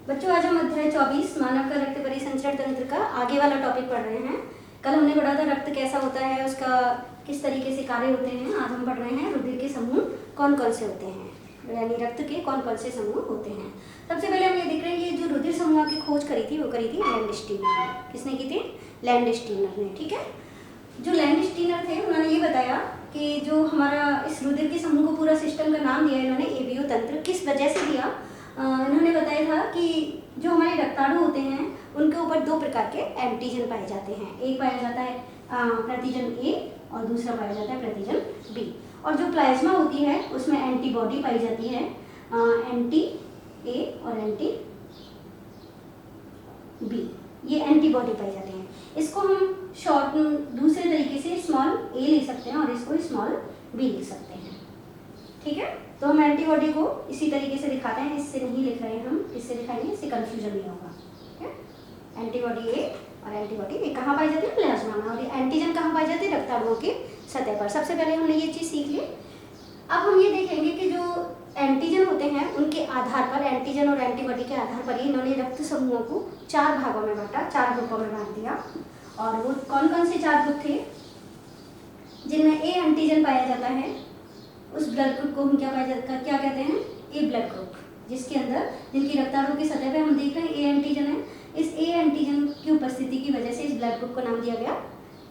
बच्चों आज हम अध्याय 24 मानव का रक्त परिसंचरण तंत्र का आगे वाला टॉपिक पढ़ रहे हैं। कल हमने पढ़ा था रक्त कैसा होता है, उसका किस तरीके से कार्य होते हैं। आज हम पढ़ रहे हैं रुधिर के समूह कौन कौन से होते हैं, यानी रक्त के कौन कौन से समूह होते हैं। सबसे पहले हम ये देख रहे हैं कि जो रुधिर समूह की खोज करी थी वो करी थी लैंडस्टीनर ने। किसने की थी? लैंडस्टीनर ने। ठीक है, जो लैंडस्टीनर थे उन्होंने ये बताया कि जो हमारा इस रुधिर के समूह को पूरा सिस्टम का नाम दिया इन्होंने एबीओ तंत्र। किस वजह से दिया? इन्होंने बताया था कि जो हमारे रक्ताणु होते हैं उनके ऊपर दो प्रकार के एंटीजन पाए जाते हैं। एक पाया जाता है प्रतिजन ए और दूसरा पाया जाता है प्रतिजन बी। और जो प्लाज्मा होती है उसमें एंटीबॉडी पाई जाती है, एंटी ए और एंटी बी, ये एंटीबॉडी पाई जाती हैं। इसको हम शॉर्ट दूसरे तरीके से स्मॉल ए ले सकते हैं और इसको स्मॉल बी लिख सकते हैं। ठीक है, तो हम एंटीबॉडी को इसी तरीके से दिखाते हैं, इससे नहीं लिख रहे हैं हम, इससे दिखाएंगे, इससे कंफ्यूजन नहीं होगा। ठीक है, एंटीबॉडी ए और एंटीबॉडी बी कहाँ पाई जाती है? प्लाज्मा में। और ये एंटीजन कहाँ पाई जाती है? रक्ताणुओं की सतह पर। सबसे पहले हमने ये चीज़ सीख ली। अब हम ये देखेंगे कि जो एंटीजन होते हैं उनके आधार पर, एंटीजन और एंटीबॉडी के आधार पर ही इन्होंने रक्त समूहों को 4 भागों में बांटा, 4 ग्रुपों में बांट दिया। और वो कौन कौन से 4 ग्रुप थे? जिनमें ए एंटीजन पाया जाता है उस ब्लड ग्रुप को हम क्या कहते हैं? ए ब्लड ग्रुप, जिसके अंदर जिनकी रक्ताणुओं की सतह पे हम देख रहे हैं ए एंटीजन है। इस ए एंटीजन की उपस्थिति की वजह से इस ब्लड ग्रुप को नाम दिया गया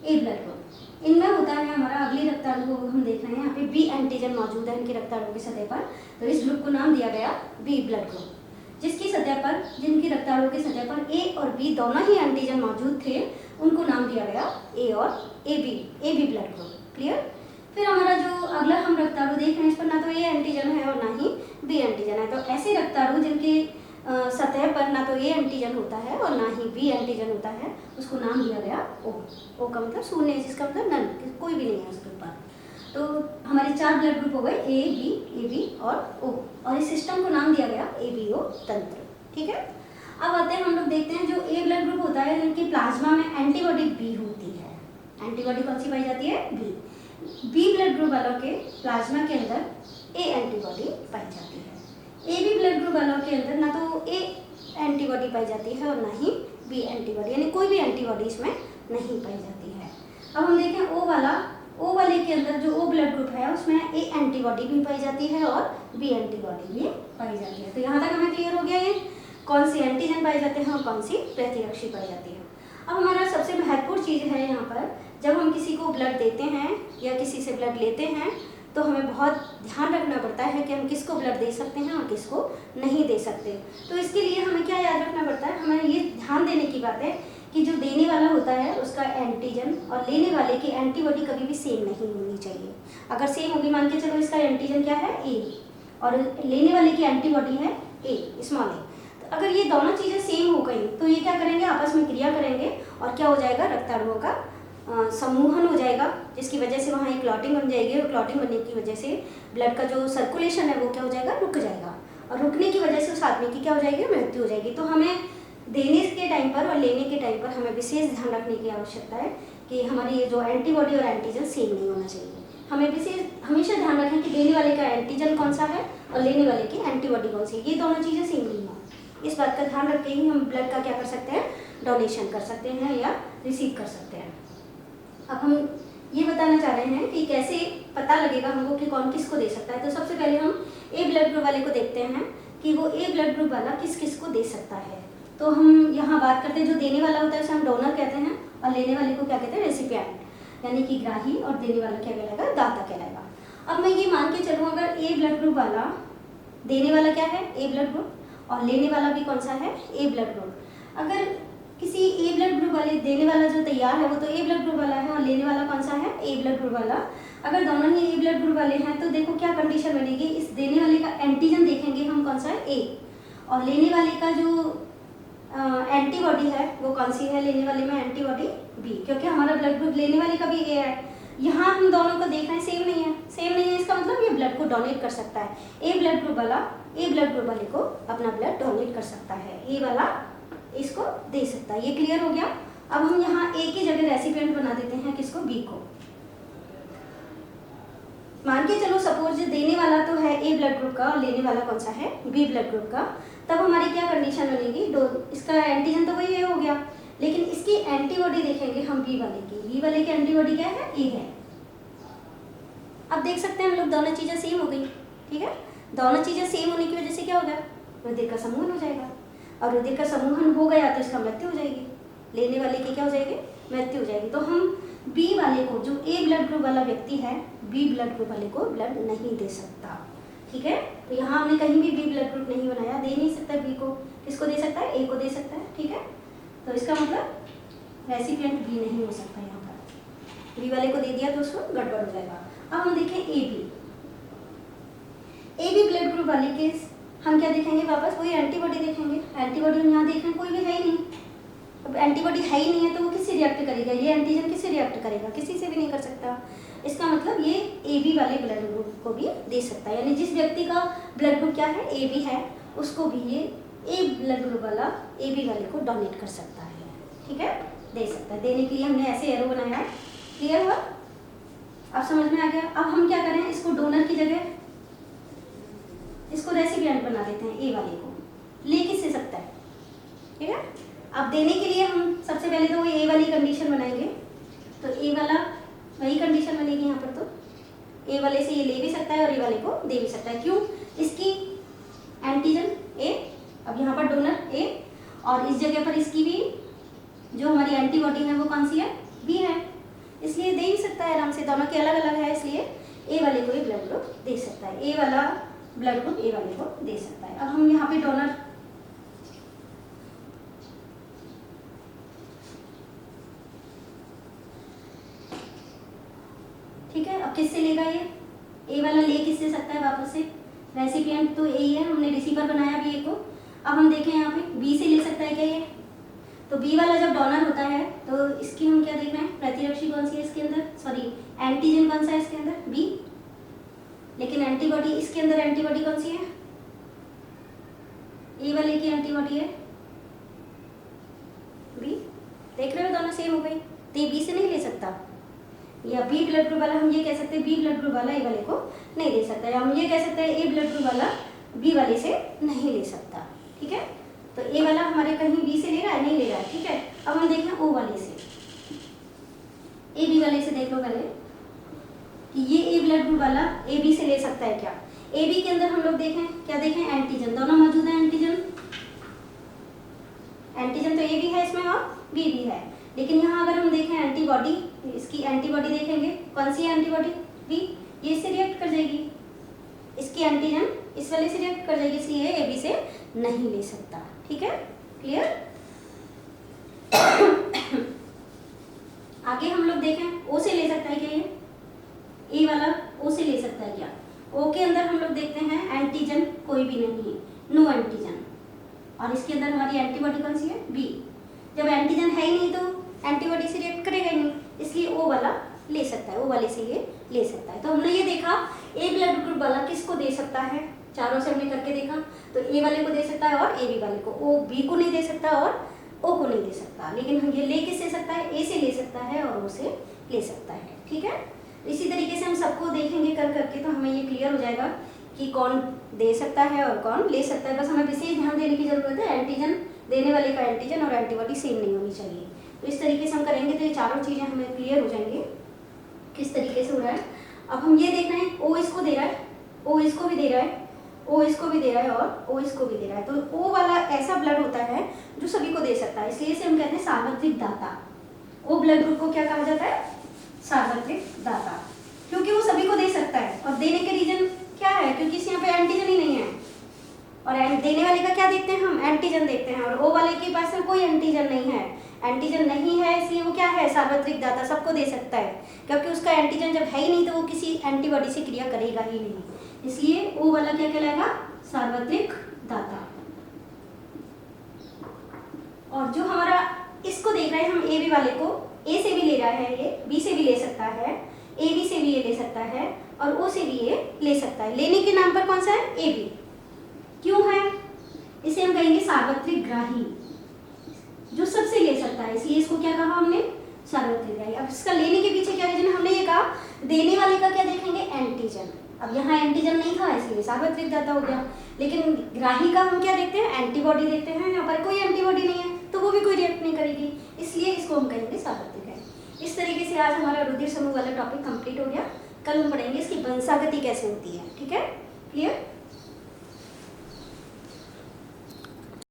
ए ब्लड ग्रुप। इनमें होता है हमारा अगली रक्ताणु को हम देख रहे हैं, यहाँ पे बी एंटीजन मौजूद है इनकी रक्ताणुओं की सतह पर, तो इस ग्रुप को नाम दिया गया बी ब्लड ग्रुप। जिसकी सतह पर, जिनकी रक्ताणुओं की सतह पर ए और बी दोनों ही एंटीजन मौजूद थे, उनको नाम दिया गया ए और A B blood group. Clear? फिर हमारा जो अगला हम रक्ताणु देख रहे हैं इस पर ना तो ए एंटीजन है और ना ही बी एंटीजन है। तो ऐसे रक्ताणु जिनके सतह पर ना तो ए एंटीजन होता है और ना ही बी एंटीजन होता है, उसको नाम दिया गया ओ। ओ का मतलब शून्य, जिसका मतलब नन, कोई भी नहीं है उसके ऊपर। तो हमारे 4 ब्लड ग्रुप हो गए, ए बी और ओ, और इस सिस्टम को नाम दिया गया एबीओ तंत्र। ठीक है, अब आते हैं हम लोग देखते हैं जो ए ब्लड ग्रुप होता है जिनकी प्लाज्मा में एंटीबॉडी बी होती है। एंटीबॉडी कौन सी पाई जाती है? बी ब्लड ग्रुप वालों के प्लाज्मा के अंदर ए एंटीबॉडी पाई जाती है। ए बी ब्लड ग्रुप वालों के अंदर ना तो ए एंटीबॉडी पाई जाती है और ना ही बी एंटीबॉडी, यानी कोई भी एंटीबॉडी इसमें नहीं पाई जाती है। अब हम देखें ओ वाले के अंदर जो ओ ब्लड ग्रुप है उसमें ए एंटीबॉडी भी पाई जाती है और बी एंटीबॉडी भी पाई जाती है। तो यहाँ तक हमें क्लियर हो गया ये कौन सी एंटीजन पाई जाते हैं और कौन सी प्रतिरक्षी पाई जाती है। अब हमारा सबसे महत्वपूर्ण चीज़ है यहाँ पर, जब हम किसी को ब्लड देते हैं या किसी से ब्लड लेते हैं तो हमें बहुत ध्यान रखना पड़ता है कि हम किसको ब्लड दे सकते हैं और किसको नहीं दे सकते। तो इसके लिए हमें क्या याद रखना पड़ता है? हमें ये ध्यान देने की बात है कि जो देने वाला होता है उसका एंटीजन और लेने वाले की एंटीबॉडी कभी भी सेम नहीं होनी चाहिए। अगर सेम होगी, मान के चलो इसका एंटीजन क्या है? ए, और लेने वाले की एंटीबॉडी है ए, स्मॉल ए। तो अगर ये दोनों चीज़ें सेम हो गई तो ये क्या करेंगे? आपस में क्रिया करेंगे और क्या हो जाएगा? रक्ताणुओं का समूहन हो जाएगा, जिसकी वजह से वहाँ एक क्लॉटिंग बन जाएगी और क्लॉटिंग बनने की वजह से ब्लड का जो सर्कुलेशन है वो क्या हो जाएगा? रुक जाएगा, और रुकने की वजह से उस आदमी की क्या हो जाएगी? मृत्यु हो जाएगी। तो हमें देने के टाइम पर और लेने के टाइम पर हमें विशेष ध्यान रखने की आवश्यकता है कि हमारी ये जो एंटीबॉडी और एंटीजन सेम नहीं होना चाहिए। हमें विशेष हमेशा ध्यान रखें कि देने वाले का एंटीजन कौन सा है और लेने वाले की एंटीबॉडी कौन सी है, ये दोनों चीज़ें सेम नहीं हो। इस बात का ध्यान रख के ही हम ब्लड का क्या कर सकते हैं? डोनेशन कर सकते हैं या रिसीव कर सकते हैं। अब हम ये बताना चाह रहे हैं कि कैसे पता लगेगा हमको कि कौन किसको दे सकता है। तो सबसे पहले हम ए ब्लड ग्रुप वाले को देखते हैं कि वो ए ब्लड ग्रुप वाला किस किस को दे सकता है। तो हम यहाँ बात करते हैं जो देने वाला होता है उसे हम डोनर कहते हैं और लेने वाले को क्या कहते हैं? रेसिपिएंट, यानी कि ग्राही, और देने वाला क्या कहलाएगा? दाता कहलाएगा। अब मैं ये मान के चलूँ अगर ए ब्लड ग्रुप वाला, देने वाला क्या है? ए ब्लड ग्रुप, और लेने वाला भी कौन सा है? ए ब्लड ग्रुप। अगर किसी ए ब्लड ग्रुप वाले, देने वाला जो तैयार है वो तो ए ब्लड ग्रुप वाला है और लेने वाला कौन सा है? ए ब्लड ग्रुप वाला। अगर दोनों ही ए ब्लड ग्रुप वाले हैं तो देखो क्या कंडीशन बनेगी? इस देने वाले का एंटीजन देखेंगे हम कौन सा है? ए, और लेने वाले का जो एंटीबॉडी है वो कौन सी है? लेने वाले में एंटीबॉडी बी, क्योंकि हमारा ब्लड ग्रुप लेने वाले का भी ए है। यहाँ हम दोनों को देख रहे हैं सेम नहीं है, सेम नहीं है, इसका मतलब ये ब्लड को डोनेट कर सकता है। ए ब्लड ग्रुप वाला ए ब्लड ग्रुप वाले को अपना ब्लड डोनेट कर सकता है, ए वाला इसको दे सकता है। ये क्लियर हो गया। अब हम यहाँ ए की जगह रेसिपिएंट बना देते हैं किसको? बी को। मान के चलो सपोज देने वाला तो है ए ब्लड ग्रुप का और लेने वाला कौन सा है बी ब्लड ग्रुप का, तब हमारी क्या कंडीशन बनेगी, इसका एंटीजन तो वही ए हो गया, लेकिन इसकी एंटीबॉडी देखेंगे हम बी वाले की एंटीबॉडी क्या है, ए है। अब देख सकते हैं हम लोग दोनों चीज़ें सेम हो गई, ठीक है। दोनों चीज़ें सेम होने की वजह से क्या होगा, रुधिर का समूहन हो जाएगा, और रुधिर का समूहन हो गया तो इसका मृत्यु हो जाएगी, लेने वाले की क्या हो जाएगी, मृत्यु हो जाएगी। तो हम बी वाले को, जो ए ब्लड ग्रुप वाला व्यक्ति है, बी ब्लड ग्रुप वाले को ब्लड नहीं दे सकता, ठीक है। तो यहाँ हमने कहीं भी बी ब्लड ग्रुप नहीं बनाया, दे नहीं सकता बी को, किसको दे सकता है, ए को दे सकता है, ठीक है। तो इसका मतलब रेसिपिएंट बी नहीं हो सकता, यहाँ पर बी वाले को दे दिया तो उसको गड़बड़ हो जाएगा। अब हम देखें ए बी ब्लड ग्रुप वाले केस हम क्या देखेंगे, वापस वही एंटीबॉडी देखेंगे। एंटीबॉडी हम यहाँ देख रहे हैं कोई भी है ही नहीं, अब एंटीबॉडी है ही नहीं है तो वो किससे रिएक्ट करेगा, ये एंटीजन किससे रिएक्ट करेगा, किसी से भी नहीं कर सकता। इसका मतलब ये ए बी वाले ब्लड ग्रुप को भी दे सकता है, यानी जिस व्यक्ति का ब्लड ग्रुप क्या है, ए बी है, उसको भी ये ए ब्लड ग्रुप वाला ए बी वाले को डोनेट कर सकता है, ठीक है, दे सकता है। देने के लिए हमने ऐसे एरो बनाया, क्लियर हुआ, अब समझ में आ गया। अब हम क्या करें, इसको डोनर की जगह इसको रेसिपिएंट बना देते हैं, ए वाले को ले किससे सकता है, ठीक है। अब देने के लिए हम सबसे पहले तो वो ए वाली कंडीशन बनाएंगे, तो ए वाला वही कंडीशन बनेगी यहाँ पर, तो ए वाले से ये ले भी सकता है और ए वाले को दे भी सकता है, क्यों, इसकी एंटीजन ए, अब यहाँ पर डोनर ए, और इस जगह पर इसकी भी जो हमारी एंटीबॉडी है वो कौन सी है, बी है, इसलिए दे ही सकता है आराम से, दोनों के अलग अलग है, इसलिए ए वाले को ये ब्लड ग्रुप दे सकता है, ए वाला ब्लड ग्रुप ए वाले को दे सकता है। अब हम यहाँ पे डोनर ठीक है, अब किससे लेगा ये, ए वाला ले किससे सकता है वापस से, रेसिपिएंट तो ए ही है, हमने रिसीवर बनाया भी ए को। अब हम देखें यहाँ पे बी से ले सकता है क्या ये, तो बी वाला जब डोनर होता है तो इसकी हम क्या देख रहे हैं, प्रतिरक्षी कौन सी है इसके अंदर, सॉरी एंटीजन कौन सा है इसके अंदर, बी, लेकिन एंटीबॉडी इसके अंदर एंटीबॉडी कौन सी है, ए वाले की एंटीबॉडी है बी, देख रहे हो दोनों सेम हो गई, तो ये बी से नहीं ले सकता, या बी ब्लड ग्रुप वाला हम ये कह सकते हैं बी ब्लड ग्रुप वाला ए वाले को नहीं दे सकता, या हम ये कह सकते हैं ए ब्लड ग्रुप वाला बी वाले से नहीं ले सकता, ठीक है। तो ए वाला हमारे कहीं बी से ले रहा है, नहीं ले रहा है, ठीक है। अब हम देखें ओ वाले से, ए बी वाले से देख लो पहले कि ये ए ब्लड ग्रुप वाला ए बी से ले सकता है क्या, ए बी के अंदर हम लोग देखें क्या देखें, एंटीजन दोनों मौजूद है, एंटीजन तो ए भी है इसमें और बी भी है, लेकिन यहाँ अगर हम देखें एंटीबॉडी, इसकी एंटीबॉडी देखेंगे कौन सी है एंटीबॉडी, बी, ये इससे रिएक्ट कर जाएगी, इसकी एंटीजन इस वाले से रिएक्ट कर जाएगी, इसलिए ए बी से नहीं ले सकता, ठीक है, क्लियर। आगे हम लोग देखें ओ से ले सकता है क्या ये, ए वाला ओ से ले सकता है क्या, ओ के अंदर हम लोग देखते हैं एंटीजन कोई भी नहीं है, नो एंटीजन, और इसके अंदर हमारी एंटीबॉडी कौन सी है, बी, जब एंटीजन है ही नहीं तो एंटीबॉडी से रिएक्ट करेगा ही नहीं, इसलिए ओ वाला ले सकता है, ओ वाले से ये ले सकता है। तो हमने ये देखा ए ब्लड ग्रुप वाला किसको दे सकता है, चारों से हमने करके देखा, तो ए वाले को दे सकता है और ए बी वाले को, ओ बी को नहीं दे सकता और ओ को नहीं दे सकता, लेकिन हम ये ले किससे सकता है, ए से ले सकता है और ओ से ले सकता है, ठीक है। इसी तरीके से हम सबको देखेंगे कर करके, तो हमें ये क्लियर हो जाएगा कि कौन दे सकता है और कौन ले सकता है। बस हमें विशेष ध्यान देने की जरूरत है, एंटीजन देने वाले का एंटीजन और एंटीबॉडी सेम नहीं होनी चाहिए। तो इस तरीके से हम करेंगे तो ये चारों चीज़ें हमें क्लियर हो जाएंगी किस तरीके से हो रहा है। अब हम ये देख रहे हैं ओ इसको दे रहा है, ओ इसको भी दे रहा है, ओ इसको भी दे रहा है और ओ इसको भी दे रहा है, तो ओ वाला ऐसा ब्लड होता है जो सभी को दे सकता है, इसलिए इसे हम कहते हैं सार्वत्रिक दाता। ओ ब्लड ग्रुप को क्या कहा जाता है, सार्वत्रिक दाता, क्योंकि वो सभी को दे सकता है। और देने के रीजन क्या है, क्योंकि इस यहाँ पे एंटीजन ही नहीं है, और देने वाले का क्या देखते हैं हम, एंटीजन देखते हैं, और ओ वाले के पास में कोई एंटीजन नहीं है, एंटीजन नहीं है इसलिए वो क्या है, सार्वत्रिक दाता, सबको दे सकता है, क्योंकि उसका एंटीजन जब है ही नहीं तो वो किसी एंटीबॉडी से क्रिया करेगा ही नहीं, इसलिए ओ वाला क्या कहलाएगा, सार्वत्रिक दाता। और जो हमारा इसको देख रहे हैं हम ए बी वाले को, ए से भी ले रहा है ये, बी से भी ले सकता है, ए बी से भी ये ले सकता है और ओ से भी ये ले सकता है। लेने के नाम पर कौन सा है, ए बी, क्यों है, इसे हम कहेंगे सार्वत्रिक ग्राही, जो सबसे ले सकता है, इसलिए इसको क्या कहा हमने, सार्वत्रिक ग्राही। अब इसका लेने के पीछे क्या रीजन, हमने ये कहा देने वाले का क्या देखेंगे, एंटीजन। अब यहाँ एंटीजन नहीं था इसलिए सार्वत्रिक दाता हो गया, लेकिन ग्राही का हम क्या देखते हैं, एंटीबॉडी देखते हैं। यहाँ पर कोई एंटीबॉडी नहीं है तो वो भी कोई रिएक्ट नहीं करेगी, इसलिए इसको हम कहेंगे सार्वत्रिक ग्राही। इस तरीके से आज हमारा रुधिर समूह वाला टॉपिक कंप्लीट हो गया। कल हम पढ़ेंगे इसकी वंशागति कैसे होती है। ठीक है, क्लियर।